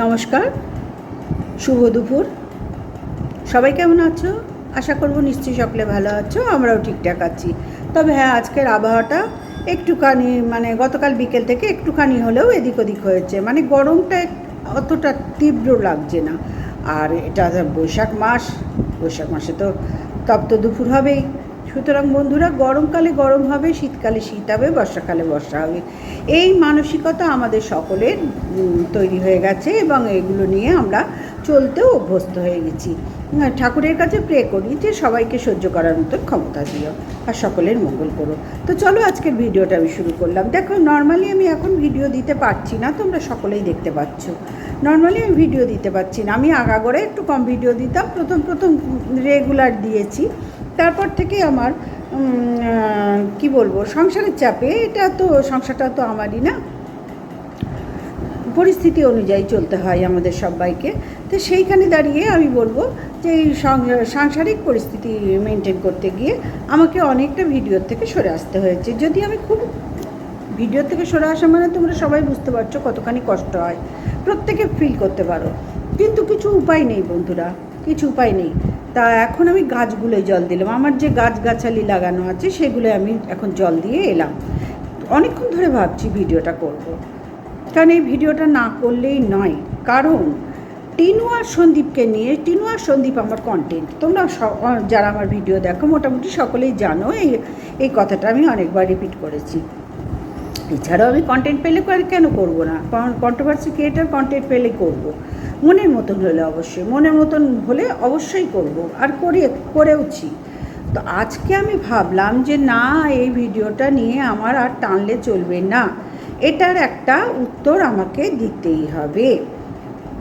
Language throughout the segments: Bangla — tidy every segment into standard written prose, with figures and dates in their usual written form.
নমস্কার, শুভ দুপুর। সবাই কেমন আছো? আশা করব নিশ্চয়ই সকলে ভালো আছো, আমরাও ঠিকঠাক আছি। তবে হ্যাঁ, আজকের আবহাওয়াটা একটুখানি গতকাল বিকেল থেকে একটুখানি হলেও এদিক ওদিক হয়েছে, গরমটা অতটা তীব্র লাগছে না। আর এটা বৈশাখ মাসে তো তপ্ত দুপুর হবেই। সুতরাং বন্ধুরা, গরমকালে গরম হবে, শীতকালে শীত হবে, বর্ষাকালে বর্ষা হবে, এই মানসিকতা আমাদের সকলের তৈরি হয়ে গেছে এবং এগুলো নিয়ে আমরা চলতেও অভ্যস্ত হয়ে গেছি। ঠাকুরের কাছে প্রে করি যে সবাইকে সহ্য করার মতো ক্ষমতা দিও আর সকলের মঙ্গল করো। তো চলো, আজকের ভিডিওটা আমি শুরু করলাম। দেখো, নর্মালি আমি এখন ভিডিও দিতে পারছি না, তোমরা সকলেই দেখতে পাচ্ছ। নর্মালি আমি ভিডিও দিতে পারছি না। আমি আগাগোড়া একটু কম ভিডিও দিতাম, প্রথম রেগুলার দিয়েছি। তারপর থেকে আমার কি বলবো, সংসারের চাপে, সংসারটা তো আমারই না, পরিস্থিতি অনুযায়ী চলতে হয় আমাদের সবাইকে। তো সেইখানে দাঁড়িয়ে আমি বলবো যে এই সাংসারিক পরিস্থিতি মেনটেন করতে গিয়ে আমাকে অনেকটা ভিডিওর থেকে সরে আসতে হয়েছে। যদি আমি খুব ভিডিও থেকে সরে আসা তোমরা সবাই বুঝতে পারছো কতখানি কষ্ট হয়, প্রত্যেকে ফিল করতে পারো। কিন্তু কিছু উপায় নেই বন্ধুরা, কিছু উপায় নেই। তা এখন আমি গাছগুলোয় জল দিলাম, আমার যে গাছগাছালি লাগানো আছে সেগুলো আমি এখন জল দিয়ে এলাম। অনেকক্ষণ ধরে ভাবছি ভিডিওটা করব, কারণ এই ভিডিওটা না করলেই নয়। কারণ টিনু আর সন্দীপকে নিয়ে, টিনু আর সন্দীপ আমার কন্টেন্ট, তোমরা যারা আমার ভিডিও দেখো মোটামুটি সকলেই জানো। এই কথাটা আমি অনেকবার রিপিট করেছি। এছাড়াও আমি কন্টেন্ট পেলে কেন করব না, কন্ট্রোভার্সি ক্রিয়েটার কন্টেন্ট পেলে করব, মনের মতন হলে অবশ্যই করব, আর করেওছি। তো আজকে আমি ভাবলাম যে না, এই ভিডিওটা নিয়ে আমার আর টানলে চলবে না, এটার একটা উত্তর আমাকে দিতেই হবে।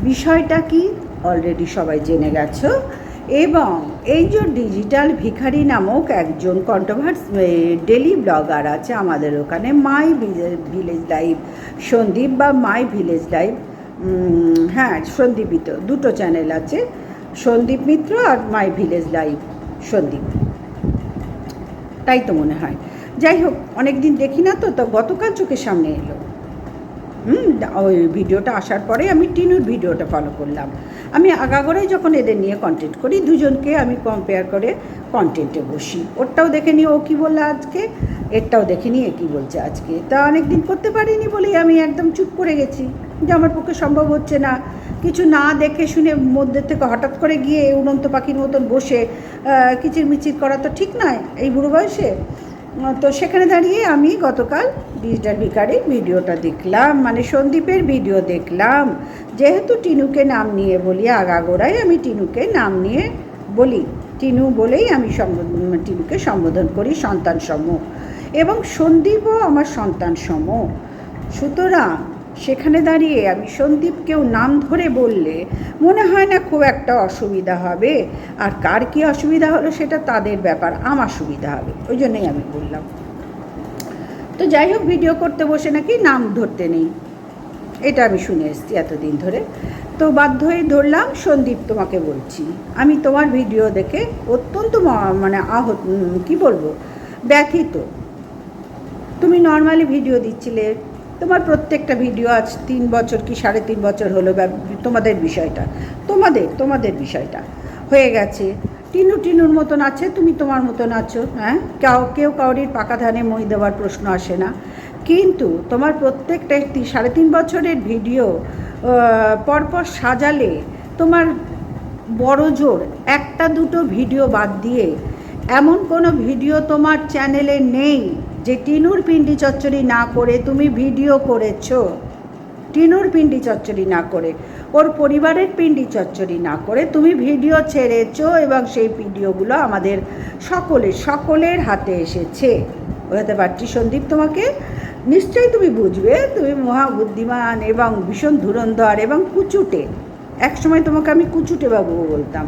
বিষয়টা কি অলরেডি সবাই জেনে গেছো। এবং এই যে ডিজিটাল ভিখারি নামক একজন ডেলি ব্লগার আছে আমাদের ওখানে, মাই ভিলেজ লাইভ সন্দীপ বা মাই ভিলেজ লাইভ, হ্যাঁ সন্দীপই তো, দুটো চ্যানেল আছে, সন্দীপ মিত্র আর মাই ভিলেজ লাইভ সন্দীপ, তাই তো মনে হয়। যাই হোক, অনেক দিন দেখি না তো গতকাল চোখের সামনে এলো। ওই ভিডিওটা আসার পরে আমি টিনুর ভিডিওটা ফলো করলাম। আমি আগাগোড়াই যখন এদের নিয়ে কন্টেন্ট করি, দুজনকে আমি কম্পেয়ার করে কন্টেন্টে বসি। ওরটাও দেখে নিই ও কী বললো আজকে, এরটাও দেখে নিই এ কী বলছে আজকে। তা অনেক দিন করতে পারিনি বলেই আমি একদম চুপ করে গেছি, যে আমার পক্ষে সম্ভব হচ্ছে না কিছু না দেখে শুনে মধ্যে থেকে হঠাৎ করে গিয়ে উড়ন্ত পাখির মতন বসে কিচিরমিচির করা তো ঠিক নয় এই বুড়ো বয়সে। তো সেখানে দাঁড়িয়ে আমি গতকাল ডিজিটাল ভিখারির ভিডিওটা দেখলাম, সন্দীপের ভিডিও দেখলাম। যেহেতু টিনুকে নাম নিয়ে বলি, আগাগোড়াই আমি টিনুকে নাম নিয়ে বলি, টিনু বলেই আমি টিনুকে সম্বোধন করি সন্তানসম, এবং সন্দীপও আমার সন্তানসম। সুতরাং সেখানে দাঁড়িয়ে আমি সন্দীপকেও নাম ধরে বললে মনে হয় না খুব একটা অসুবিধা হবে। আর কার কী অসুবিধা হলো সেটা তাদের ব্যাপার, আমার সুবিধা হবে, ওই জন্যই আমি বললাম। তো যাই হোক, ভিডিও করতে বসে নাকি নাম ধরতে নেই, এটা আমি শুনে এসেছি এতদিন ধরে। তো বাধ্য হয়ে ধরলাম। সন্দীপ, তোমাকে বলছি, আমি তোমার ভিডিও দেখে অত্যন্ত কী বলবো, ব্যথিত। তুমি নর্মালি ভিডিও দিচ্ছিলে, তোমার প্রত্যেকটা ভিডিও আজ 3 বছর কি 3.5 বছর হলো, তোমাদের বিষয়টা হয়ে গেছে। টিনুর মতন আছে, তুমি তোমার মতন আছো, হ্যাঁ, কেউ কাউরির পাকা ধানে মই দেওয়ার প্রশ্ন আসে না। কিন্তু তোমার প্রত্যেকটা 3.5 বছরের ভিডিও পরপর সাজালে তোমার বড় জোর একটা দুটো ভিডিও বাদ দিয়ে এমন কোনো ভিডিও তোমার চ্যানেলে নেই যে টিনুর পিন্ডি চচ্চড়ি না করে তুমি ভিডিও করেছো। টিনুর পিন্ডি চচ্চড়ি না করে, ওর পরিবারের পিন্ডি চচ্চড়ি না করে তুমি ভিডিও ছেড়েছো, এবং সেই ভিডিওগুলো আমাদের সকলের হাতে এসেছে। বোঝাতে পারছি সন্দীপ তোমাকে? নিশ্চয়ই তুমি বুঝবে, তুমি মহাবুদ্ধিমান এবং ভীষণ ধুরন্ধর এবং কুচুটে। একসময় তোমাকে আমি কুচুটে বাবু বলতাম।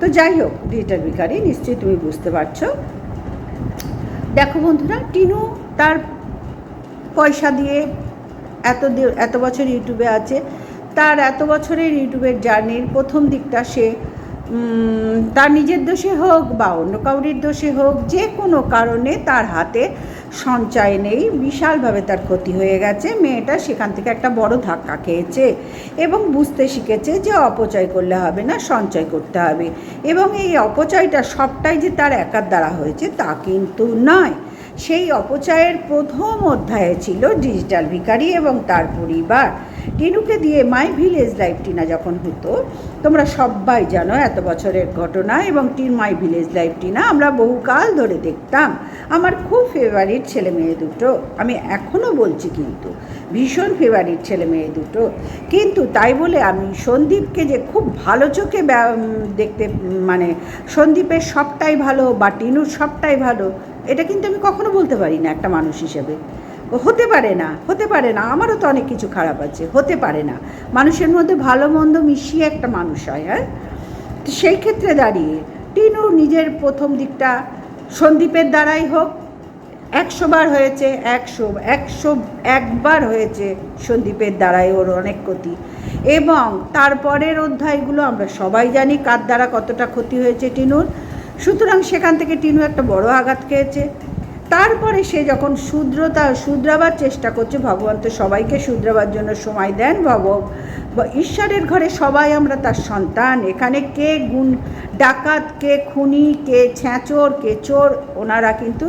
তো যাই হোক, ডিজিটাল ভিখারি নিশ্চয়ই তুমি বুঝতে পারছো। দেখো বন্ধুরা, টিনু তার পয়সা দিয়ে এত বছর ইউটিউবে আছে। তার এত বছরের ইউটিউবের জার্নির প্রথম দিকটা সে তার নিজের দোষে হোক বা অন্য কাউরির দোষে হোক, যে কোনো কারণে তার হাতে সঞ্চয় নেই, বিশালভাবে তার ক্ষতি হয়ে গেছে। মেয়েটা সেখান থেকে একটা বড় ধাক্কা খেয়েছে এবং বুঝতে শিখেছে যে অপচয় করলে হবে না, সঞ্চয় করতে হবে। এবং এই অপচয়টা সবটাই যে তার একার দ্বারা হয়েছে তা কিন্তু নয়। সেই অপচয়ের প্রথম অধ্যায়ে ছিল ডিজিটাল ভিখারি এবং তার পরিবার। টিনুকে দিয়ে মাই ভিলেজ লাইফ টিনা যখন হতো, তোমরা সবাই জানো এত বছরের ঘটনা, এবং মাই ভিলেজ লাইফ টিনা আমরা বহুকাল ধরে দেখতাম। আমার খুব ফেভারিট ছেলে মেয়ে দুটো, আমি এখনও বলছি, কিন্তু ভীষণ ফেভারিট ছেলে মেয়ে দুটো। কিন্তু তাই বলে আমি সন্দীপকে যে খুব ভালো চোখে দেখতে, মানে সন্দীপের সবটাই ভালো বা টিনুর সবটাই ভালো, এটা কিন্তু আমি কখনো বলতে পারি না একটা মানুষ হিসেবে। হতে পারে না, হতে পারে না, আমারও তো অনেক কিছু খারাপ আছে, হতে পারে না। মানুষের মধ্যে ভালো মন্দ মিশিয়ে একটা মানুষ হয়। হ্যাঁ, তো সেই ক্ষেত্রে দাঁড়িয়ে টিনু নিজের প্রথম দিকটা সন্দীপের দ্বারাই হোক, 100 বার হয়েছে, 101বার হয়েছে সন্দীপের দ্বারাই ওর অনেক ক্ষতি। এবং তারপরের অধ্যায়গুলো আমরা সবাই জানি কার দ্বারা কতটা ক্ষতি হয়েছে টিনুর। সুতরাং সেখান থেকে টিনু একটা বড় আঘাত খেয়েছে। তারপরে সে যখন শুধরাবার চেষ্টা করছে, ভগবান তো সবাইকে শুধরাবার জন্য সময় দেন, ঈশ্বরের ঘরে সবাই আমরা তার সন্তান। এখানে কে ডাকাত, কে খুনি, কে ছ্যাঁচোর, কে চোর, ওনারা কিন্তু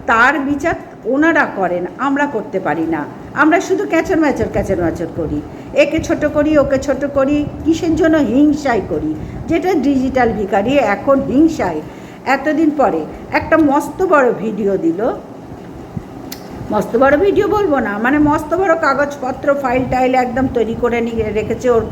তার বিচার ওনারা করেন, আমরা করতে পারি না। আমরা শুধু ক্যাচর ম্যাচর করি, একে ছোট করি, ওকে ছোট করি, কিসের জন্য? হিংসাই করি, যেটা ডিজিটাল ভিখারি এখন হিংসায়। এতদিন পরে একটা মস্ত বড় ভিডিও দিল, মস্ত বড় ভিডিও বলবো না, মানে মস্ত বড় কাগজপত্র ফাইল টাইল একদম তৈরি করে নিয়ে রেখেছে। ওর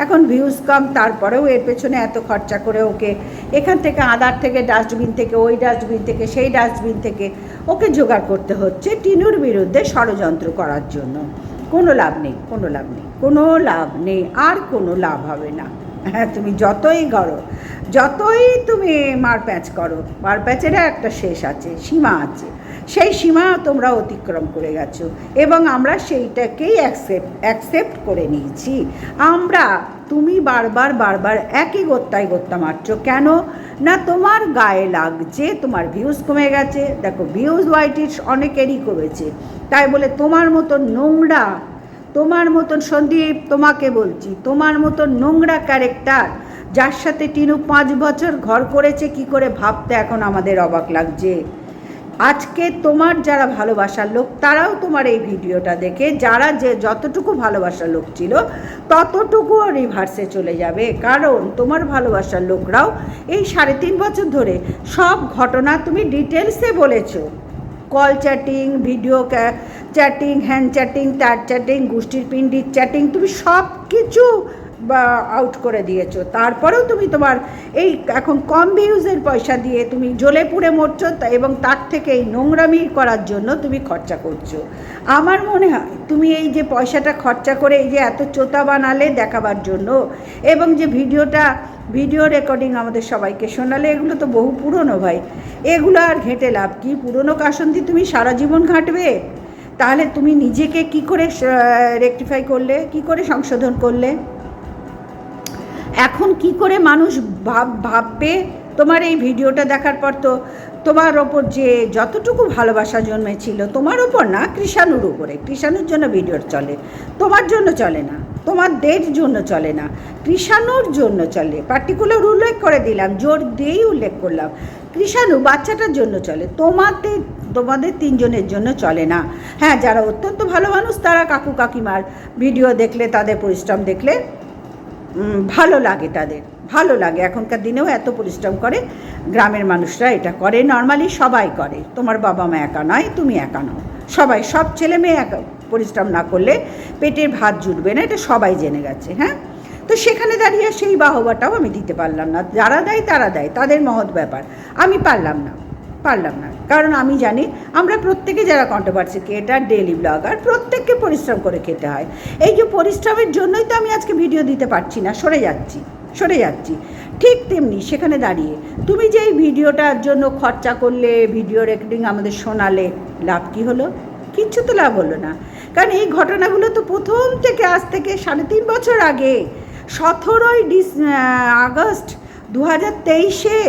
এখন ভিউজ কম, তারপরেও এর পেছনে এত খরচা করে ওকে এখান থেকে আদার থেকে ডাস্টবিন থেকে, ওই ডাস্টবিন থেকে, সেই ডাস্টবিন থেকে ওকে জোগাড় করতে হচ্ছে টিনুর বিরুদ্ধে ষড়যন্ত্র করার জন্য। কোনো লাভ নেই, কোনো লাভ নেই, কোনো লাভ নেই, আর কোনো লাভ হবে না। হ্যাঁ, তুমি যতই করো, যতই তুমি মারপ্যাঁচ করো, মারপ্যাঁচেরও একটা শেষ আছে, সীমা আছে। সেই সীমা তোমরা অতিক্রম করে গেছো এবং আমরা সেইটাকেই অ্যাকসেপ্ট করে নিয়েছি। তুমি বারবার একই গোত্তা মারছো কেন? না তোমার গায়ে লাগছে, তোমার ভিউজ কমে গেছে। দেখো, ভিউজ ওয়াইটির অনেকেরই কমেছে, তাই বলে তোমার মতো নোংরা, তোমার মতন সন্দীপ, তোমাকে বলছি, তোমার মতো নোংরা ক্যারেক্টার যার সাথে টিনু 5 বছর ঘর করেছে, কি করে ভাবতে এখন আমাদের অবাক লাগছে। আজকে তোমার যারা ভালোবাসার লোক তারাও তোমার এই ভিডিওটা দেখে, যারা যতটুকু ভালোবাসার লোক ছিল ততটুকুও রিভার্সে চলে যাবে। কারণ তোমার ভালোবাসার লোকরাও এই 3.5 বছর ধরে সব ঘটনা তুমি ডিটেলসে বলেছো। Call chatting, video chatting, hand chatting, তার চ্যাটিং, গোষ্ঠীর পিণ্ডির চ্যাটিং, তুমি সব কিছু আউট করে দিয়েছো। তারপরেও তুমি তোমার এই এখন কম ভিউজের পয়সা দিয়ে তুমি জ্বলে পুড়ে মরছো, এবং তার থেকে এই নোংরামি করার জন্য তুমি খরচা করছো। আমার মনে হয় তুমি এই যে পয়সাটা খরচা করে এই যে এত চোতা বানালে দেখাবার জন্য, এবং যে ভিডিও রেকর্ডিং আমাদের সবাইকে শোনালে, এগুলো তো বহু পুরনো ভাই, এগুলো আর ঘেঁটে লাভ কি? পুরনো কাসন্দি তুমি সারা জীবন ঘাঁটবে? তাহলে তুমি নিজেকে কি করে রেকটিফাই করলে, কি করে সংশোধন করলে? এখন কি করে মানুষ ভাববে? তোমার এই ভিডিওটা দেখার পর তো তোমার ওপর যে যতটুকু ভালোবাসা জন্মেছিল, তোমার ওপর না, কৃষাণুর উপরে, কৃষাণুর জন্য ভিডিও চলে, তোমার জন্য চলে না, তোমাদের জন্য চলে না, কৃষাণুর জন্য চলে। পার্টিকুলার উল্লেখ করে দিলাম, জোর দিয়েই উল্লেখ করলাম, কৃষাণু বাচ্চাটার জন্য চলে, তোমাদের 3 জনের জন্য চলে না। হ্যাঁ, যারা অত্যন্ত ভালো মানুষ তারা কাকু কাকিমার ভিডিও দেখলে, তাদের পরিশ্রম দেখলে ভালো লাগে, তাদের ভালো লাগে। এখনকার দিনেও এত পরিশ্রম করে গ্রামের মানুষরা, এটা করে, নর্মালি সবাই করে। তোমার বাবা মা একা নয়, তুমি একা নও, সবাই, সব ছেলে মেয়ে একা পরিশ্রম না করলে পেটের ভাত জুটবে না, এটা সবাই জেনে গেছে। হ্যাঁ, তো সেখানে দাঁড়িয়ে সেই বাহবাটাও আমি দিতে পারলাম না। যারা দেয় তারা দেয়, তাদের মহৎ ব্যাপার, আমি পারলাম না। কারণ আমি জানি আমরা প্রত্যেকে যারা কন্ট্রোভার্সি ক্রিয়েটার, ডেইলি ব্লগার, প্রত্যেককে পরিশ্রম করে খেতে হয়। এই যে পরিশ্রমের জন্যই তো আমি আজকে ভিডিও দিতে পারছি না, সরে যাচ্ছি। ঠিক তেমনি সেখানে দাঁড়িয়ে তুমি যে এই ভিডিওটার জন্য খরচা করলে, ভিডিও রেকর্ডিং আমাদের শোনালে, লাভ কি হলো? কিচ্ছু তো লাভ হলো না। কারণ এই ঘটনাগুলো তো প্রথম থেকে, আজ থেকে 3.5 বছর আগে, 17ই আগস্ট 2023-এ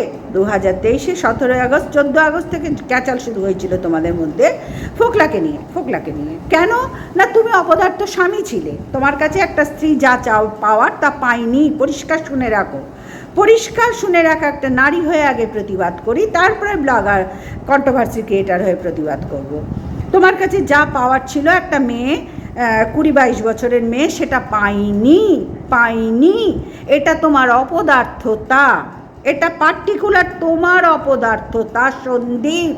17 আগস্ট 14 আগস্ট থেকে ক্যাচাল শুরু হয়েছিল তোমাদের মধ্যে ফোকলাকে নিয়ে। কেন না, তুমি অপদার্থ স্বামী ছিলে, তোমার কাছে একটা স্ত্রী যা চাও পাওয়ার তা পাইনি। পরিষ্কার শুনে রাখা একটা নারী হয়ে আগে প্রতিবাদ করি, তারপরে ব্লগার কন্ট্রোভার্সি ক্রিয়েটার হয়ে প্রতিবাদ করব। তোমার কাছে যা পাওয়ার ছিল একটা মেয়ে, 20-22 বছরের মেয়ে, সেটা পাইনি। এটা তোমার অপদার্থতা, এটা পার্টিকুলার তোমার অপদার্থতা সন্দীপ।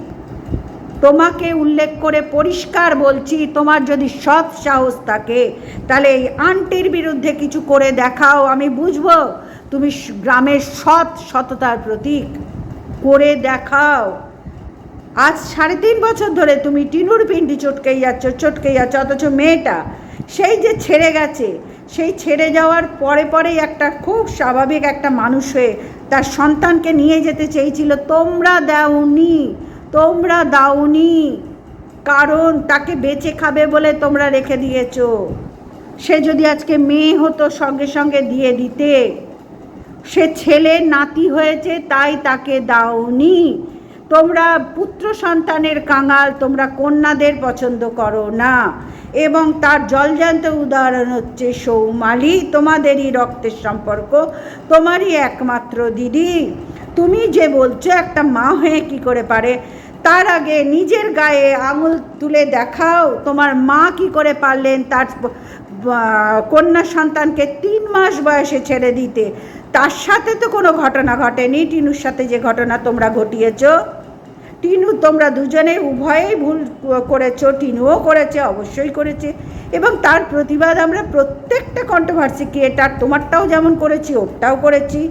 তোমাকে উল্লেখ করে পরিষ্কার বলছি, তোমার যদি সৎ সাহস থাকে তাহলে এই আন্টির বিরুদ্ধে কিছু করে দেখাও, আমি বুঝবো তুমি গ্রামের সততার প্রতীক। করে দেখাও। আজ 3.5 বছর ধরে তুমি টিনুর পিন্ডি চটকেই যাচ্ছ, অথচ মেয়েটা সেই যে ছেড়ে গেছে, সেই ছেড়ে যাওয়ার পরেই একটা খুব স্বাভাবিক একটা মানুষ হয়ে তার সন্তানকে নিয়ে যেতে চেয়েছিল, তোমরা দাওনি, কারণ তাকে বেঁচে খাবে বলে তোমরা রেখে দিয়েছো। সে যদি আজকে মেয়ে হতো সঙ্গে সঙ্গে দিয়ে দিতে, সে ছেলে নাতি হয়েছে তাই তাকে দাওনি। তোমরা পুত্র সন্তানের কাঙাল, তোমরা কন্যাদের পছন্দ করো না, এবং তার জলজান্ত উদাহরণ হচ্ছে সৌমালি। তোমাদেরই রক্তের সম্পর্ক, তোমারই একমাত্র দিদি। তুমি যে বলছো একটা মা হয়ে কি করে পারে, তার আগে নিজের গায়ে আঙুল তুলে দেখাও তোমার মা কি করে পারলেন তার কন্যা সন্তানকে 3 মাস বয়সে ছেড়ে দিতে। তার সাথে তো কোনো ঘটনা ঘটেনি। টিনুর সাথে যে ঘটনা তোমরা ঘটিয়েছ, তোমরা দুজনেই উভয়েই ভুল করেছো। টিনুও করেছে, অবশ্যই করেছে, এবং তার প্রতিবাদ আমরা প্রত্যেকটা কন্ট্রোভার্সি ক্রিয়েটার, তোমারটাও যেমন করেছি ওরটাও করেছি।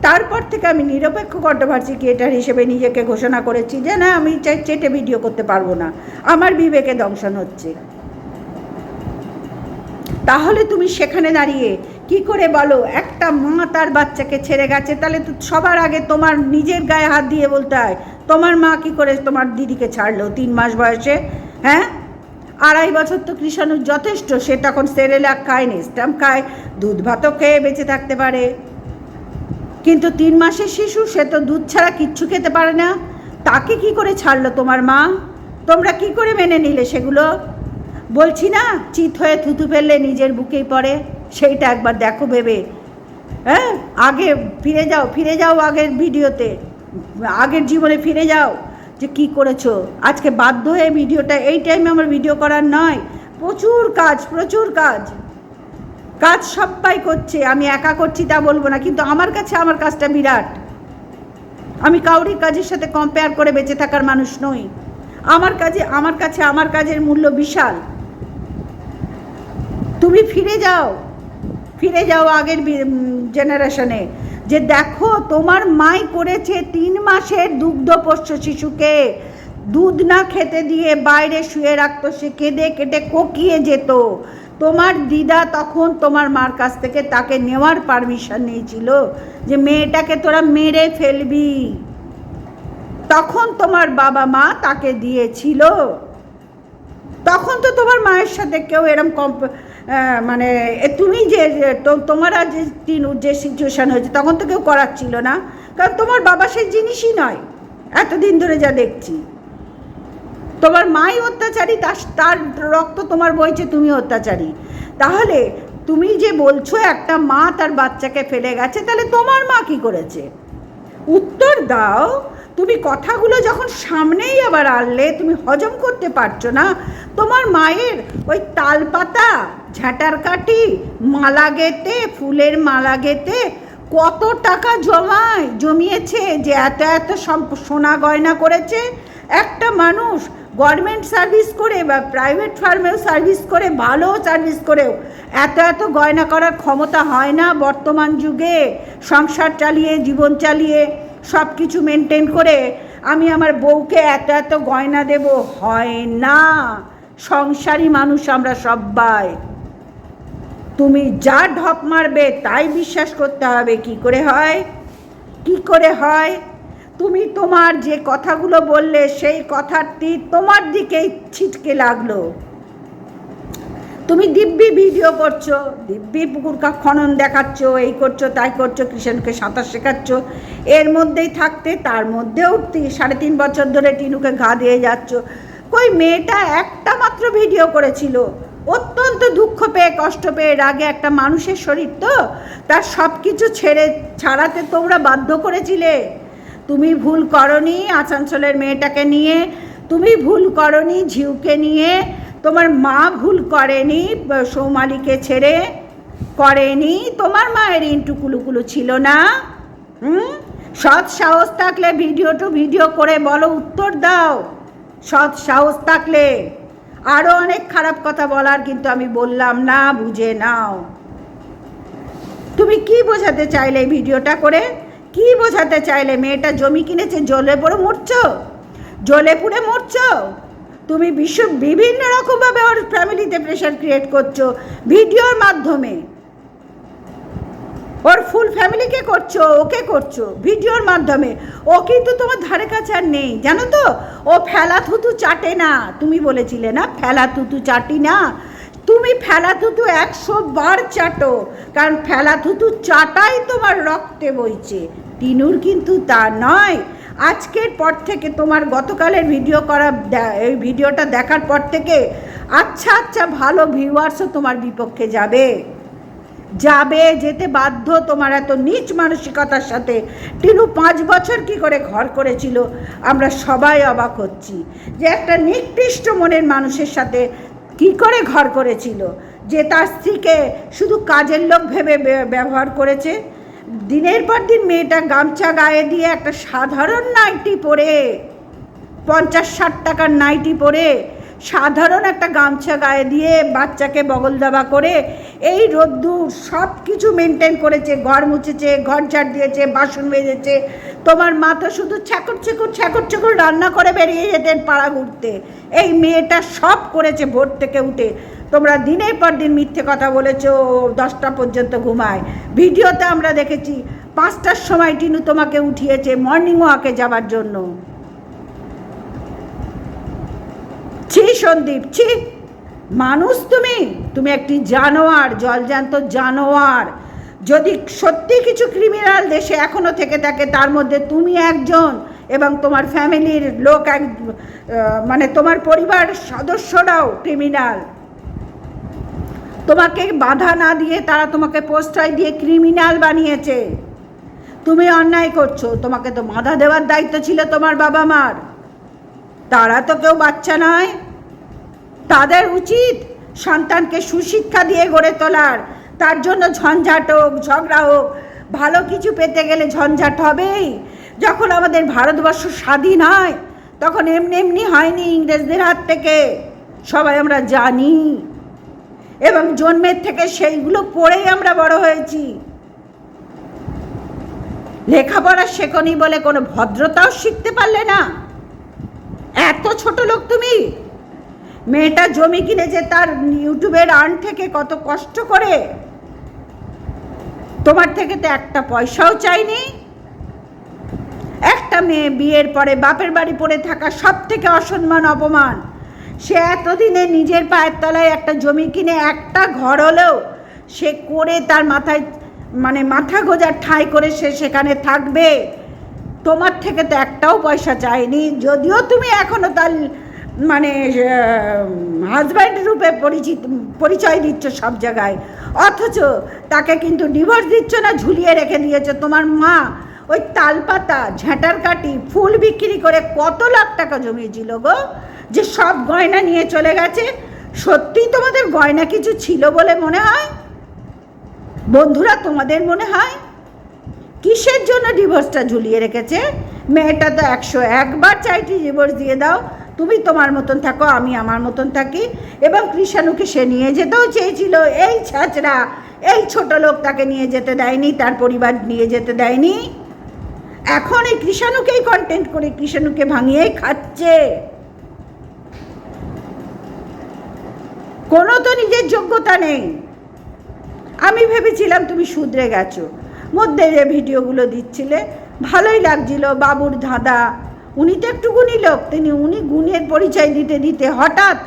তারপর থেকে আমি নিরপেক্ষ কন্ট্রোভার্সি ক্রিয়েটার হিসেবে নিজেকে ঘোষণা করেছি যে না, আমি চেটে ভিডিও করতে পারবো না, আমার বিবেকে দংশন হচ্ছে। তাহলে তুমি সেখানে দাঁড়িয়ে কি করে বলো একটা মা তার বাচ্চাকে ছেড়ে গেছে, তাহলে তো সবার আগে তোমার নিজের গায়ে হাত দিয়ে বলতে হয় তোমার মা কি করে তোমার দিদিকে ছাড়লো 3 মাস বয়সে। হ্যাঁ, 2.5 বছর তো কৃষাণুর যথেষ্ট। সে তখন সেরেলাক খায়, নেস্টাম খায়, দুধ ভাতও খেয়ে বেঁচে থাকতে পারে, কিন্তু 3 মাসের শিশু, সে তো দুধ ছাড়া কিচ্ছু খেতে পারে না। তাকে কি করে ছাড়লো তোমার মা? তোমরা কি করে মেনে নিলে সেগুলো? বলছি না, চিত হয়ে থুতু ফেললে নিজের বুকেই পড়ে, সেইটা একবার দেখো ভেবে। হ্যাঁ, আগে ফিরে যাও আগের ভিডিওতে, আগের জীবনে ফিরে যাও যে কি করেছো। আজকে বাধ্য হয়ে ভিডিওটা, এই টাইমে আমার ভিডিও করার নয়, প্রচুর কাজ সবাই করছে, আমি একা করছি তা বলবো না, কিন্তু আমার কাছে আমার কাজটা বিরাট। আমি কাউরির কাজের সাথে কম্পেয়ার করে বেঁচে থাকার মানুষ নই। আমার কাছে আমার কাজের মূল্য বিশাল। তুমি ফিরে যাও আগের জেনারেশনে, যে দেখো তোমার মাই করেছে 3 মাসের দুগ্ধপোষ্য শিশুকে দুধ না খেতে দিয়ে বাইরে শুয়ে রাখতো, সে কেঁদে কেটে কোকিয়ে যেত। তোমার দিদা তখন তোমার মার কাছ থেকে তাকে নেওয়ার পারমিশন নিয়েছিল যে মেয়েটাকে তোরা মেরে ফেলবি, তখন তোমার বাবা মা তাকে দিয়েছিল। তখন তো তোমার মায়ের সাথে কেউ এরকম মানে তুমি যে তোমারা যে সিচুয়েশান হয়েছে তখন তো কেউ করাচ্ছিল না, কারণ তোমার বাবা সেই জিনিসই নয়। এতদিন ধরে যা দেখছি, তোমার মাই অত্যাচারী, তার রক্ত তোমার বইছে, তুমি অত্যাচারী। তাহলে তুমি যে বলছো একটা মা তার বাচ্চাকে ফেলে গেছে, তাহলে তোমার মা কি করেছে উত্তর দাও। তুমি কথাগুলো যখন সামনেই আবার আনলে, তুমি হজম করতে পারছো না। তোমার মায়ের ওই তালপাতা, ঝাঁটার কাঠি, মালা গেঁথে, ফুলের মালা গেঁথে কত টাকা জমিয়েছে, যে এত সোনা গয়না করেছে। একটা মানুষ গভর্নমেন্ট সার্ভিস করে বা প্রাইভেট ফার্মেও সার্ভিস করে, ভালো সার্ভিস করেও এত গয়না করার ক্ষমতা হয় না বর্তমান যুগে। সংসার চালিয়ে, জীবন চালিয়ে, সব কিছু মেনটেন করে আমি আমার বউকে এত গয়না দেব, হয় না। সংসারী মানুষ আমরা সবাই। তুমি যা ঢপ মারবে তাই বিশ্বাস করতে হবে। কি করে হয়? তুমি তোমার যে কথাগুলো বললে সেই কথার তীর তোমার দিকেই ছিটকে লাগলো। তুমি দিব্যি ভিডিও করছো, দিব্যি পুকুর খনন দেখাচ্ছ, এই করছো তাই করছো, কৃষণকে সাঁতার শেখাচ্ছ, এর মধ্যেই থাকতে তার মধ্যেও 3.5 বছর ধরে টিনুকে ঘা দিয়ে যাচ্ছ। কই মেয়েটা একটা মাত্র ভিডিও করেছিল, অত্যন্ত দুঃখ পেয়ে কষ্ট পেয়ে রাগে, একটা মানুষের শরীর তো, তার সব কিছু ছাড়াতে তোমরা বাধ্য করেছিলে। তুমি ভুল করনি আসানসোলের মেয়েটাকে নিয়ে, তুমি ভুল করনি ঝিউকে নিয়ে, তোমার মা ভুল করেনি সৌমালিকে ছেড়ে, করেনি, তোমার মায়ের ইন্টু কুলুকুলু ছিল না। সৎ সাহস থাকলে ভিডিও করে বলো, উত্তর দাও, সৎ সাহস থাকলে। আরও অনেক খারাপ কথা বলার, কিন্তু আমি বললাম না, বুঝে নাও। তুমি কি বোঝাতে চাইলে এই ভিডিওটা করে? কি বোঝাতে চাইলে? মেয়েটা জমি কিনেছে, জ্বলে পড়ে মরছো, জ্বলে পুড়ে মরছো। তুমি বিভিন্ন রকমভাবে ওর ফ্যামিলিতে প্রেশার ক্রিয়েট করছো ভিডিওর মাধ্যমে, ওর ফুল ফ্যামিলিকে করছো, ওকে করছো ভিডিওর মাধ্যমে। ও কিন্তু তোমার ধারে কাছে আর নেই, জানো তো। ও ফেলা থুতু চাটে না, তুমি বলেছিলে না ফেলা থুতু চাটি না, তুমি ফেলা থুতু 100 বার চাটো, কারণ ফেলা থুতু চাটাই তোমার রক্তে বইছে। টিনুর কিন্তু তা নয়। আজকের পর থেকে তোমার গতকালের এই ভিডিওটা দেখার পর থেকে আচ্ছা ভালো ভিউয়ার্সও তোমার বিপক্ষে যেতে বাধ্য। তোমার এত নীচ মানসিকতার সাথে টিনু 5 বছর কি করে ঘর করেছিল, আমরা সবাই অবাক হচ্ছি যে একটা নিকৃষ্ট মনের মানুষের সাথে কি করে ঘর করেছিল, যে তার স্ত্রীকে শুধু কাজের লোক ভেবে ব্যবহার করেছে। দিনের পর দিন মেয়েটা গামছা গায়ে দিয়ে একটা সাধারণ নাইটি পরে, 50-60 টাকার নাইটি পরে, সাধারণ একটা গামছা গায়ে দিয়ে বাচ্চাকে বগল দাবা করে এই রোদ্দুর সব কিছু মেনটেন করেছে, ঘর মুছেছে, ঘর ঝাড় দিয়েছে, বাসন মেজেছে। তোমার মা তো শুধু ছ্যাকর রান্না করে বেরিয়ে যেতেন পাড়া ঘুরতে। এই মেয়েটা সব করেছে ভোর থেকে উঠে। তোমরা দিনের পর দিন মিথ্যে কথা বলেছো, 10টা পর্যন্ত ঘুমায়। ভিডিওতে আমরা দেখেছি 5টার সময় টিনু তোমাকে উঠিয়েছে মর্নিং ওয়াকে যাবার জন্য। ছি সন্দীপ, ছি। মানুষ তুমি একটি জানোয়ার, জলজান্ত জানোয়ার। যদি সত্যি কিছু ক্রিমিনাল দেশে এখনো থেকে থাকে, তার মধ্যে তুমি একজন, এবং তোমার ফ্যামিলির লোক মানে তোমার পরিবার সদস্যরাও ক্রিমিনাল। তোমাকে বাধা না দিয়ে তারা তোমাকে প্রশ্রয় দিয়ে ক্রিমিনাল বানিয়েছে। তুমি অন্যায় করছো, তোমাকে তো বাধা দেওয়ার দায়িত্ব ছিল তোমার বাবা মার। তারা তো কেউ বাচ্চা নয়, তাদের উচিত সন্তানকে সুশিক্ষা দিয়ে গড়ে তোলার। তার জন্য ঝঞ্ঝাট হোক, ঝগড়া হোক, ভালো কিছু পেতে গেলে ঝঞ্ঝাট হবেই। যখন আমাদের ভারতবর্ষ স্বাধীন হয় তখন এমনি হয়নি, ইংরেজদের হাত থেকে, সবাই আমরা জানি। এবং জন্মের থেকে সেইগুলো পড়েই আমরা বড় হয়েছি। লেখাপড়া শেখনি বলে কোনো ভদ্রতাও শিখতে পারলে না। এত ছোট লোক তুমি। মেয়েটা জমি কিনেছে তার ইউটিউবের আর্ন থেকে, কত কষ্ট করে। তোমার থেকে তো একটা পয়সাও চাইনি। একটা মেয়ে বিয়ের পরে বাপের বাড়ি পড়ে থাকা সব থেকে অসম্মান, অপমান। সে এতদিনে নিজের পায়ের তলায় একটা জমি কিনে একটা ঘর হলেও সে করে তার মাথায় মাথা গোজার ঠাঁই করে সে সেখানে থাকবে। তোমার থেকে তো একটাও পয়সা চায়নি, যদিও তুমি এখনো তার হাজব্যান্ড রূপে পরিচয় দিচ্ছ সব জায়গায়, অথচ তাকে কিন্তু ডিভোর্স দিচ্ছ না, ঝুলিয়ে রেখে দিয়েছে। তোমার মা ওই তালপাতা, ঝাঁটার কাঠি, ফুল বিক্রি করে কত লাখ টাকা জমিয়েছিল গো, যে সব গয়না নিয়ে চলে গেছে। সত্যি তোমাদের গয়না কিছু ছিল বলে মনে হয়? বন্ধুরা, তোমাদের মনে হয়? কিসের জন্য ডিভোর্সটা ঝুলিয়ে রেখেছে? মেয়েটা তো 101 বার চাইটি ডিভোর্স দিয়ে দাও, তুমি তোমার মতন থাকো, আমি আমার মতন থাকি। এবং কৃষাণুকে সে নিয়ে যেতেও চেয়েছিল, এই ছাঁচড়া, এই ছোট লোক তাকে নিয়ে যেতে দেয়নি, তার পরিবার নিয়ে যেতে দেয়নি। এখন এই কৃষাণুকেই কন্টেন্ট করে কৃষাণুকে ভাঙিয়েই খাচ্ছে। কোনো তো নিজের যোগ্যতা নেই। আমি ভেবেছিলাম তুমি শুধরে গেছো, মধ্যে যে ভিডিওগুলো দিচ্ছিলে ভালোই লাগছিল। বাবুর ধাঁধা, উনি তো একটু গুণী লোক, উনি গুণের পরিচয় দিতে দিতে হঠাৎ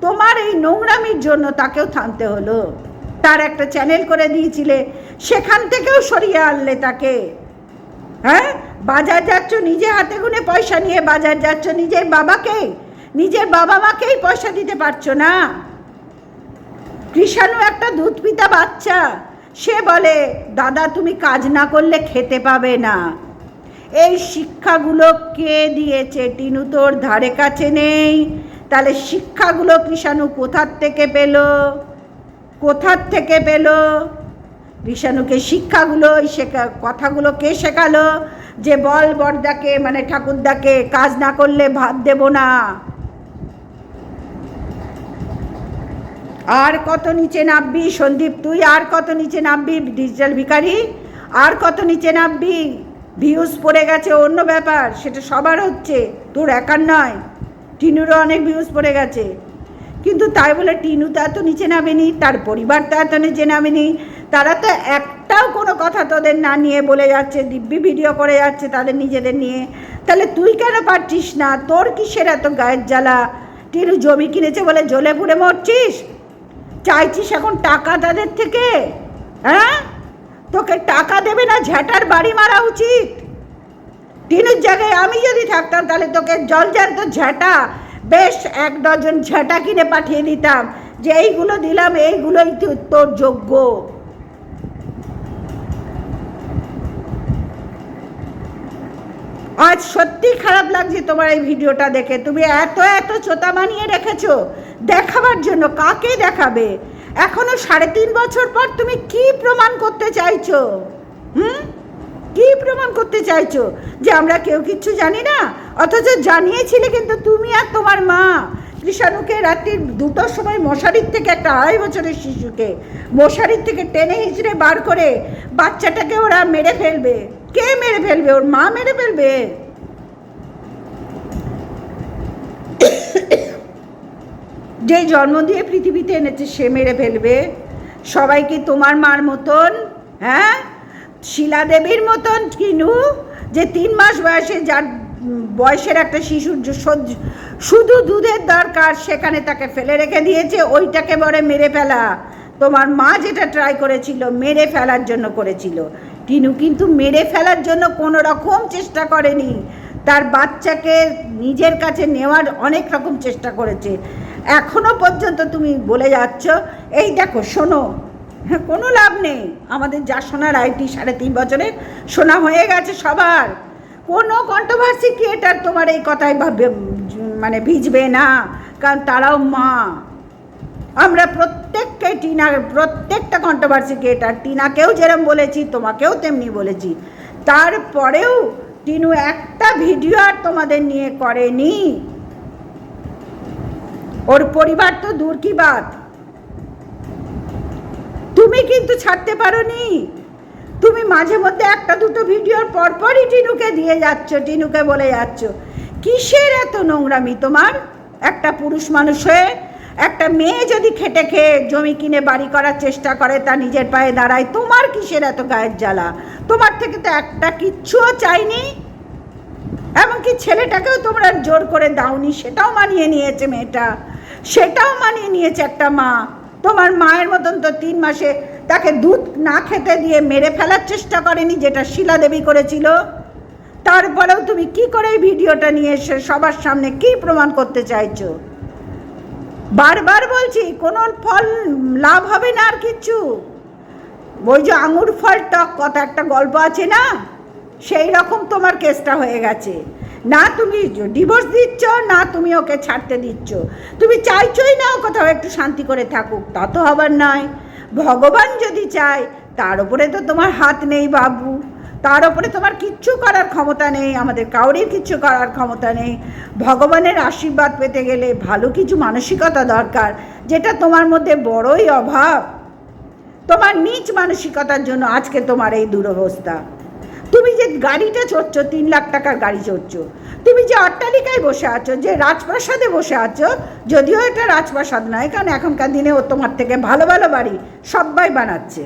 তোমার এই নোংরামির জন্য তাকেও থামতে হলো। তার একটা চ্যানেল করে দিয়েছিলে, সেখান থেকেও সরিয়ে আনলে তাকে। হ্যাঁ, বাজার যাচ্ছ নিজে হাতে গুনে পয়সা নিয়ে, বাজার যাচ্ছ নিজের বাবাকে, নিজের বাবা মাকেই পয়সা দিতে পারছো না। কৃষাণু একটা দুধ পিতা বাচ্চা, সে বলে দাদা তুমি কাজ না করলে খেতে পাবে না। এই শিক্ষাগুলো কে দিয়েছে? টিনু তোর ধারে কাছে নেই, তাহলে শিক্ষাগুলো কৃষাণু কোথার থেকে পেল? কোথার থেকে পেল কৃষাণুকে শিক্ষাগুলো? কথাগুলো কে শেখালো যে বল বড়দাকে মানে ঠাকুরদাকে কাজ না করলে ভাত দেব না? আর কত নিচে নামবি সন্দীপ তুই? আর কত নিচে নামবি ডিজিটাল ভিখারি? আর কত নিচে নামবি? ভিউজ পড়ে গেছে অন্য ব্যাপার, সেটা সবার হচ্ছে, তোর একার নয়। টিনুরও অনেক ভিউজ পড়ে গেছে, কিন্তু তাই বলে টিনু তো এত নিচে নামেনি, তার পরিবার তো এত নিচে নামেনি। তারা তো একটাও কোনো কথা তোদের না নিয়ে বলে যাচ্ছে, দিব্যি ভিডিও করে যাচ্ছে তাদের নিজেদের নিয়ে। তাহলে তুই কেন পারছিস না? তোর কিসের এত গায়ের জ্বালা? টিনু জমি কিনেছে বলে জ্বলে পুড়ে মরছিস? চাইছিস এখন টাকা তাদের থেকে? হ্যাঁ, তোকে টাকা দেবে না, ঝ্যাটার বাড়ি মারা উচিত। টিনুর জায়গায় আমি যদি থাকতাম তাহলে তোকে জলজান্ত ঝ্যাটা, বেশ 1 ডজন ঝ্যাটা কিনে পাঠিয়ে দিতাম, যে এইগুলো দিলাম, এইগুলোই তোর যোগ্য। আজ সত্যি খারাপ লাগছে তোমার এই ভিডিওটা দেখে। তুমি এত এত চোতা বানিয়ে রেখেছো দেখাবার জন্য। কাকে দেখাবে? এখনো 3.5 বছর পর তুমি কি প্রমাণ করতে চাইছো? কি প্রমাণ করতে চাইছো? যে আমরা কেউ কিচ্ছু জানি না? অথচ জানিয়েছিলে কিন্তু তুমি আর তোমার মা। কৃষাণুকে রাত্রি 2টোর সময় মশারির থেকে, একটা 2.5 বছরের শিশুকে মশারির থেকে টেনে হিঁচড়ে বার করে বাচ্চাটাকে ওরা মেরে ফেলবে। কে মেরে ফেলবে? ওর মা মেরে ফেলবে? যে জন্ম দিয়ে পৃথিবীতে এনেছে সে মেরে ফেলবে? সবাই কি তোমার মার মতন? হ্যাঁ, শিলা দেবীর মতন কিনু, যে 3 মাস বয়সে, যার বয়সের একটা শিশুর শুধু দুধের দরকার, সেখানে তাকে ফেলে রেখে দিয়েছে, ওইটাকে বলে মেরে ফেলা। তোমার মা যেটা ট্রাই করেছিল মেরে ফেলার জন্য করেছিল, টিনু কিন্তু মেরে ফেলার জন্য কোনো রকম চেষ্টা করেনি। তার বাচ্চাকে নিজের কাছে নেওয়ার অনেক রকম চেষ্টা করেছে। এখনো পর্যন্ত তুমি বলে যাচ্ছ, এই দেখো শোনো। হ্যাঁ, কোনো লাভ নেই। আমাদের যা শোনার আইটি 3.5 বছরে শোনা হয়ে গেছে সবার। কোনো কন্ট্রোভার্সি ক্রিয়েটার তোমার এই কথায় মানে ভিজবে না, কারণ তারাও মা। আমরা প্রত্যেককে প্রত্যেকটা কন্ট্রোভার্সি ক্রিয়েটার, টিনাকেও যেরকম বলেছি তোমাকেও তেমনি বলেছি, তারপরেও টিনু একটা ভিডিও আর তোমাদের নিয়ে করেনি। ওর পরিবার তো দূর কি বাত, তুমি কিন্তু ছাড়তে পারোনি। তুমি মাঝে মধ্যে 1-2 ভিডিওর পরপরই টিনুকে দিয়ে যাচ্ছ, টিনুকে বলে যাচ্ছ। কিসের এত নোংরামি তোমার? একটা পুরুষ মানুষ হয়ে একটা মেয়ে যদি খেটে খেয়ে জমি কিনে বাড়ি করার চেষ্টা করে, তা নিজের পায়ে দাঁড়ায়, তোমার কিসের এত গায়ের জ্বালা? তোমার থেকে তো একটা কিচ্ছুও চাইনি। এমনকি ছেলেটাকেও তোমরা জোর করে দাওনি, সেটাও মানিয়ে নিয়েছে মেয়েটা, সেটাও মানিয়ে নিয়েছে একটা মা। তোমার মায়ের মতন তো 3 মাসে তাকে দুধ না খেতে দিয়ে মেরে ফেলার চেষ্টা করেনি, যেটা শিলা দেবী করেছিল। তারপরেও তুমি কি করে এই ভিডিওটা নিয়ে এসে সবার সামনে কি প্রমাণ করতে চাইছো? বারবার বলছি, কোনো ফল লাভ হবে না আর কিচ্ছু। ওই যে আঙুর ফল টক কথা একটা গল্প আছে না, সেই রকম তোমার কেসটা হয়ে গেছে। না তুমি ডিভোর্স দিচ্ছ, না তুমি ওকে ছাড়তে দিচ্ছ। তুমি চাইছই না ও কোথাও একটু শান্তি করে থাকুক, তা তো হবার নয়। ভগবান যদি চায়, তার উপরে তো তোমার হাত নেই বাবু, তার উপরে তোমার কিচ্ছু করার ক্ষমতা নেই, আমাদের কাউরির কিচ্ছু করার ক্ষমতা নেই। ভগবানের আশীর্বাদ পেতে গেলে ভালো কিছু মানসিকতা দরকার, যেটা তোমার মধ্যে বড়ই অভাব। তোমার নিচ মানসিকতার জন্য আজকে তোমার এই দুরবস্থা। তুমি যে গাড়িটা চড়ছো, 3 লাখ টাকার গাড়ি চড়ছো, তুমি যে অট্টালিকায় বসে আছো, যে রাজপ্রাসাদে বসে আছো, যদিও এটা রাজপ্রাসাদ নয়, কারণ এখনকার দিনে ও তোমার থেকে ভালো ভালো বাড়ি সবাই বানাচ্ছে,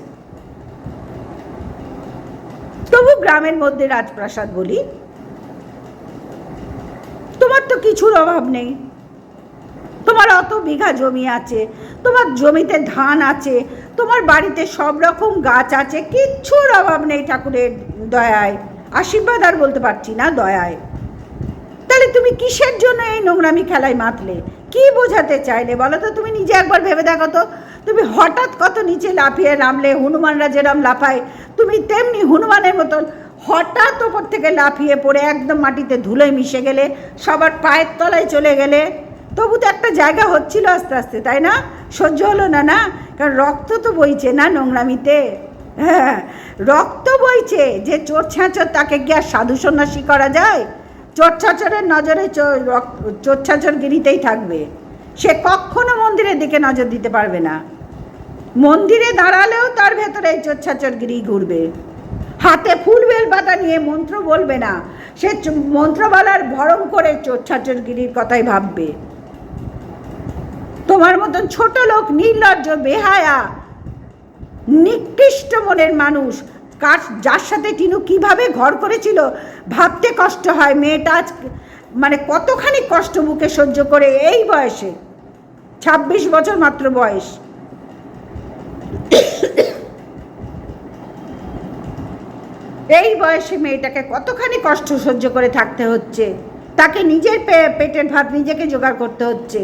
তবু গ্রামের মধ্যে রাজপ্রাসাদ বলি। তোমার তো কিছুর অভাব নেই, তোমার অত বিঘা জমি আছে, তোমার জমিতে ধান আছে, তোমার বাড়িতে সব রকম গাছ আছে, কিচ্ছুর অভাব নেই ঠাকুরের দয়ায়, আশীর্বাদ আর বলতে পারছি না, দয়ায়। তাহলে তুমি কিসের জন্য এই নোংরামি খেলায় মাতলে? কি বোঝাতে চাইলে বলো তো? তুমি নিজে একবার ভেবে দেখো তো। তুমি হঠাৎ কত নিচে লাফিয়ে নামলে, হনুমানরা যেরম লাফায় তুমি তেমনি হনুমানের মতন হঠাৎ ওপর থেকে লাফিয়ে পড়ে একদম মাটিতে ধুলোয় মিশে গেলে, সবার পায়ের তলায় চলে গেলে। তবু তো একটা জায়গা হচ্ছিল আস্তে আস্তে, তাই না? সহ্য হলো না? না, কারণ রক্ত তো বইছে না নোংরামিতে। হ্যাঁ, রক্ত বইছে। যে চোর ছ্যাঁচর তাকে কি আর সাধু সন্ন্যাসী করা যায়? চোর ছাঁচরের নজরে চোর ছাঁচরগিরিতেই থাকবে। সে কখনো মন্দিরের দিকে নজর দিতে পারবে না। মন্দিরে দাঁড়ালেও তার ভেতরে এই চোর ছাঁচরগিরি ঘুরবে। হাতে ফুল বেল পাতা নিয়ে মন্ত্র বলবে না, সে মন্ত্র বলার ভরম করে চোর ছাঁচরগিরির কথাই ভাববে। তোমার মতন ছোট লোক, নির্লজ্জ, বেহায়া, নিকৃষ্ট মনের মানুষ, যার সাথে টিনু কিভাবে ঘর করেছিল ভাবতে কষ্ট হয়। মেয়েটা আজ মানে কতখানি কষ্ট বুকে সহ্য করে এই বয়সে, 26 বছর মাত্র বয়স, এই বয়সে মেয়েটাকে কতখানি কষ্ট সহ্য করে থাকতে হচ্ছে। তাকে নিজের পেটের ভাত নিজেকে জোগাড় করতে হচ্ছে।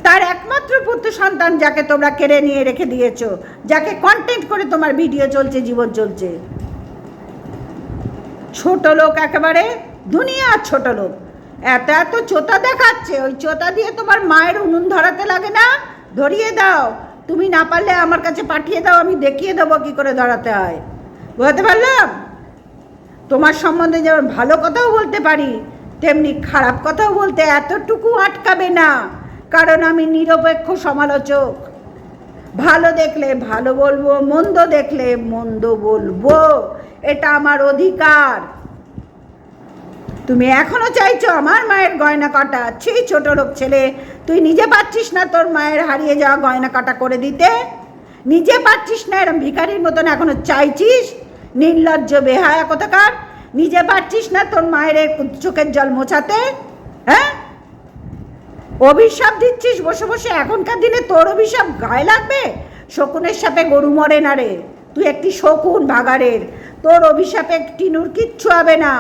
তার একমাত্র পুত্র সন্তান যাকে তোমরা কেড়ে নিয়ে রেখে দিয়েছো, যাকে কন্টেন্ট করে তোমার ভিডিও চলছে, জীবন চলছে। ছোট লোক একেবারে, দুনিয়ার ছোট লোক। এত এত চোতা দেখাচ্ছে, ওই চোতা দিয়ে তোমার মায়ের উনুন ধরাতে লাগে না? ধরিয়ে দাও। তুমি না পারলে আমার কাছে পাঠিয়ে দাও, আমি দেখিয়ে দেবো কি করে ধরাতে হয়। বুঝতে পারলাম? তোমার সম্বন্ধে যেমন ভালো কথাও বলতে পারি, তেমনি খারাপ কথাও বলতে এতটুকু আটকাবে না, কারণ আমি নিরপেক্ষ সমালোচক। ভালো দেখলে ভালো বলবো, মন্দ দেখলে মন্দ বলবো, এটা আমার অধিকার। তুমি এখনো চাইছো আমার মায়ের গয়না কাটা? ছি ছোট লোক ছেলে, তুই নিজে পারছিস না তোর মায়ের হারিয়ে যাওয়া গয়না কাটা করে দিতে? নিজে পারছিস না, এরম ভিখারির মতন এখনো চাইছিস? নির্লজ্জ বেহায়া কোথাকার, নিজে পারছিস না তোর মায়ের চোখের জল মোছাতে? হ্যাঁ, অভিশাপ দিচ্ছিস বসে বসে। এখনকার দিনে তোর অভিশাপ গায়ে লাগবে? শকুনের সাপে গরু মরে না রে, তুই একটি শকুন ভাগাড়ের। তোর অভিশাপে টিনুর কিচ্ছু হবে না।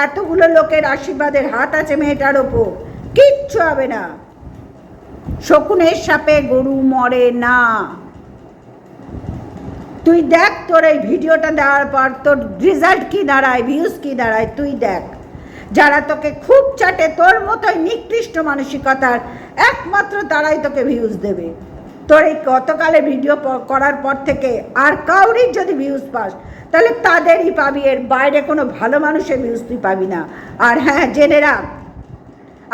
এতগুলো লোকের আশীর্বাদের হাত আছে মেয়েটার ওপর, কিচ্ছু হবে না। শকুনের সাপে গরু মরে না। তুই দেখ তোর এই ভিডিওটা দেওয়ার পর তোর রেজাল্ট কি দাঁড়ায়, ভিউজ কি দাঁড়ায়, তুই দেখ। যারা তোকে খুব চাটে, তোর মতোই নিকৃষ্ট মানসিকতার, একমাত্র তারাই তোকে ভিউজ দেবে। তোর এই গতকালে ভিডিও করার পর থেকে আর কাউরির যদি ভিউজ পাস, তাহলে তাদেরই পাবি, এর বাইরে কোনো ভালো মানুষের ভিউজ তুই পাবি না। আর হ্যাঁ, জেনে রাখ,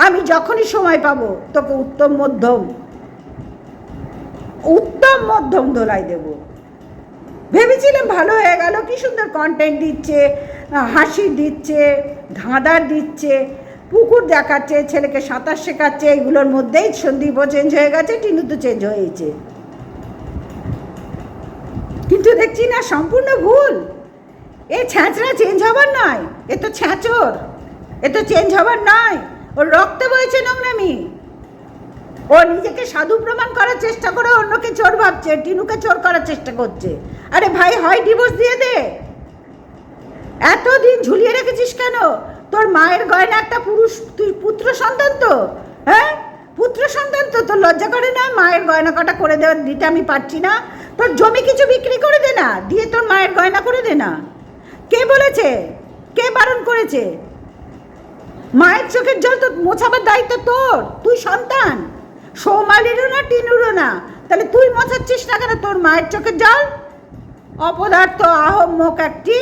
আমি যখনই সময় পাবো তোকে উত্তম মধ্যম দোলাই দেব। ভেবেছিলাম ভালো হয়ে গেল, কি সুন্দর কন্টেন্ট দিচ্ছে, হাসি দিচ্ছে, ধাঁধার দিচ্ছে, পুকুর দেখাচ্ছে, ছেলেকে সাঁতার শেখাচ্ছে, এগুলোর মধ্যেই সন্দীপও চেঞ্জ হয়ে গেছে, টিনু তো চেঞ্জ হয়েছে। কিন্তু দেখছি না, সম্পূর্ণ ভুল। এ ছ্যাঁচড়া চেঞ্জ হবার নয়, এ তো ছ্যাঁচর, এ তো চেঞ্জ হবার নয়। ওর রক্তে বইছে নোংরামি। ও নিজেকে সাধু প্রমাণ করার চেষ্টা করে অন্যকে চোর ভাবছে, টিনুকে চোর করার চেষ্টা করছে। আরে ভাই, হয় ডিভোর্স দিয়ে দে। এতদিন ঝুলিয়ে রেখেছিস কেন? তোর মায়ের গয়না একটা পুরুষ, তুই পুত্র সন্তান তো, হ্যাঁ পুত্র সন্তান তো, তোর লজ্জা করে না? মায়ের গয়না কাটা করে দিতে আমি পারছি না? তোর জমি কিছু বিক্রি করে দে না, দিয়ে তোর মায়ের গয়না করে দে না। কে বলেছে? কে বারণ করেছে? মায়ের চোখের জল তো মোছাবার দায়িত্ব তোর, তুই সন্তান। সৌমালিরও না, টিনুরও না, তাহলে তুই মোছাচ্ছিস না কেন তোর মায়ের চোখের জল? অপদার্থ, আহম্মক একটি।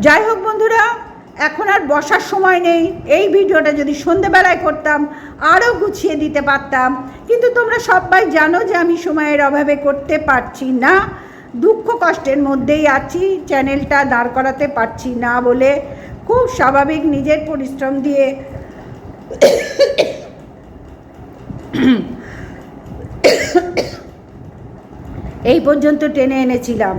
যাই হোক বন্ধুরা, এখন আর বসার সময় নেই। এই ভিডিওটা যদি সন্ধেবেলায় করতাম আরও গুছিয়ে দিতে পারতাম, কিন্তু তোমরা সবাই জানো যে আমি সময়ের অভাবে করতে পারছি না। দুঃখ কষ্টের মধ্যেই আছি, চ্যানেলটা দাঁড় করাতে পারছি না বলে খুব স্বাভাবিক। নিজের পরিশ্রম দিয়ে এই পর্যন্ত টেনে এনেছিলাম।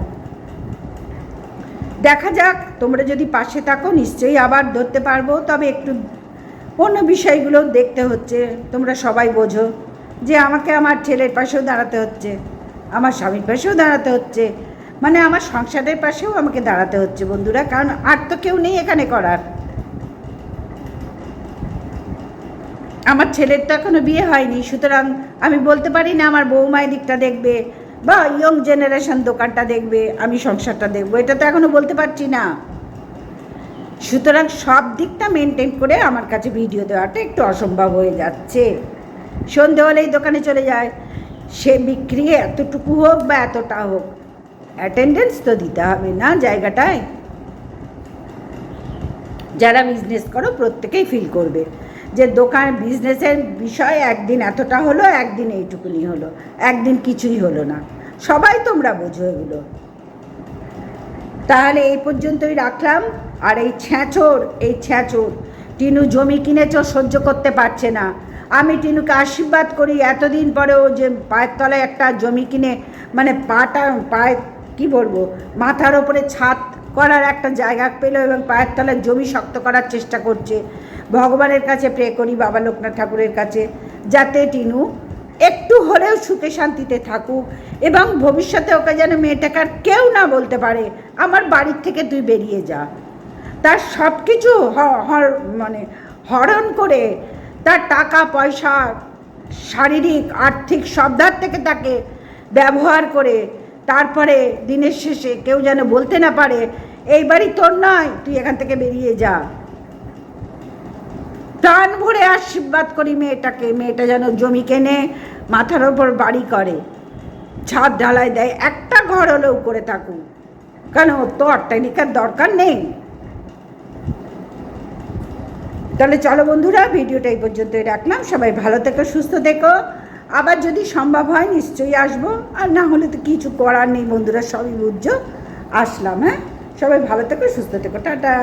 দেখা যাক, তোমরা যদি পাশে থাকো নিশ্চয়ই আবার ধরতে পারবো। তবে একটু অন্য বিষয়গুলো দেখতে হচ্ছে। তোমরা সবাই বোঝো যে আমাকে আমার ছেলের পাশেও দাঁড়াতে হচ্ছে, আমার স্বামীর পাশেও দাঁড়াতে হচ্ছে, মানে আমার সংসারের পাশেও আমাকে দাঁড়াতে হচ্ছে বন্ধুরা, কারণ আর তো কেউ নেই এখানে করার। আমার ছেলের তো এখনো বিয়ে হয়নি, সুতরাং আমি বলতে পারি না আমার বৌমায়ের দিকটা দেখবে বা ইয়ং জেনারেশন দোকানটা দেখবে, আমি সংসারটা দেখবো, এটা তো এখনো বলতে পারছি না। সুতরাং সব দিকটা মেনটেন করে আমার কাছে ভিডিও দেওয়াটা একটু অসম্ভব হয়ে যাচ্ছে। সন্ধে হলেই দোকানে চলে যায়, সে বিক্রি এতটুকু হোক বা এতটা হোক, অ্যাটেন্ডেন্স তো দিতে হবে না জায়গাটায়। যারা বিজনেস করো প্রত্যেকেই ফিল করবে যে দোকান বিজনেসের বিষয় একদিন এতটা হলো, একদিন এইটুকুনি হলো, একদিন কিছুই হলো না। সবাই তোমরা বোঝো এগুলো। তাহলে এই পর্যন্তই রাখলাম। আর এই ছ্যাঁচোর টিনু জমি কিনেছ, সহ্য করতে পারছে না। আমি টিনুকে আশীর্বাদ করি এতদিন পরেও যে পায়ের তলায় একটা জমি কিনে, মানে পায়ে কী বলবো, মাথার ওপরে ছাদ করার একটা জায়গা পেল এবং পায়ের তলায় জমি শক্ত করার চেষ্টা করছে। ভগবানের কাছে প্রে করি, বাবা লোকনাথ ঠাকুরের কাছে, যাতে টিনু একটু হলেও সুখে শান্তিতে থাকুক এবং ভবিষ্যতে ওকে যেন মেয়েটাকে আর কেউ না বলতে পারে আমার বাড়ির থেকে তুই বেরিয়ে যা। তার সব কিছু মানে হরণ করে, তার টাকা পয়সা, শারীরিক আর্থিক সব ধার থেকে তাকে ব্যবহার করে, তারপরে দিনের শেষে কেউ যেন বলতে না পারে এই বাড়ি তোর নয়, তুই এখান থেকে বেরিয়ে যা। প্রাণ ভরে আশীর্বাদ করি মেয়েটাকে, মেয়েটা যেন জমি কেনে, মাথার ওপর বাড়ি করে, ছাদ ঢালাই দেয়, একটা ঘর হলেও করে থাকুক, কেন তো অট্টালিকার দরকার নেই। তাহলে চলো বন্ধুরা, ভিডিওটা এই পর্যন্তই রাখলাম। সবাই ভালো থেকো, সুস্থ থেকো। আবার যদি সম্ভব হয় নিশ্চয়ই আসবো, আর না হলে তো কিছু করার নেই বন্ধুরা, সবই বুঝছো, আসলাম। হ্যাঁ, সবাই ভালো থেকো, সুস্থ থেকো, টাটা।